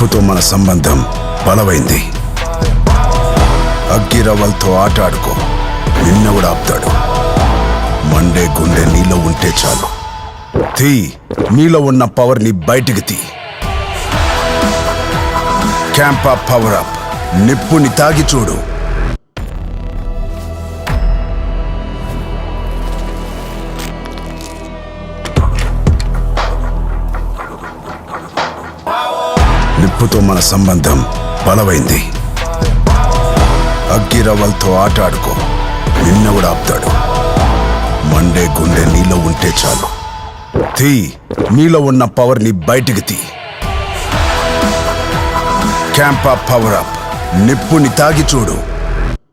నిప్పుతో మన సంబంధం బలమైంది. అగ్గిరవ్వలతో ఆట ఆడుకో, నిన్నెవడు ఆపుతాడు? మండే గుండె నీలో ఉంటే చాలు. తీ, నీలో ఉన్న పవర్ని బయటికి తీ. Camp up, power up. నిప్పుని తాగి చూడు. నిప్పుతో మన సంబంధం బలమైంది. అగ్గిరవ్వలతో ఆట ఆడుకో, నిన్నెవడు ఆపుతాడు? మండే గుండె నీలో ఉంటే చాలు. తీ, నీలో ఉన్న పవర్ని బయటికి తీ. Camp up, power up. నిప్పుని తాగి చూడు.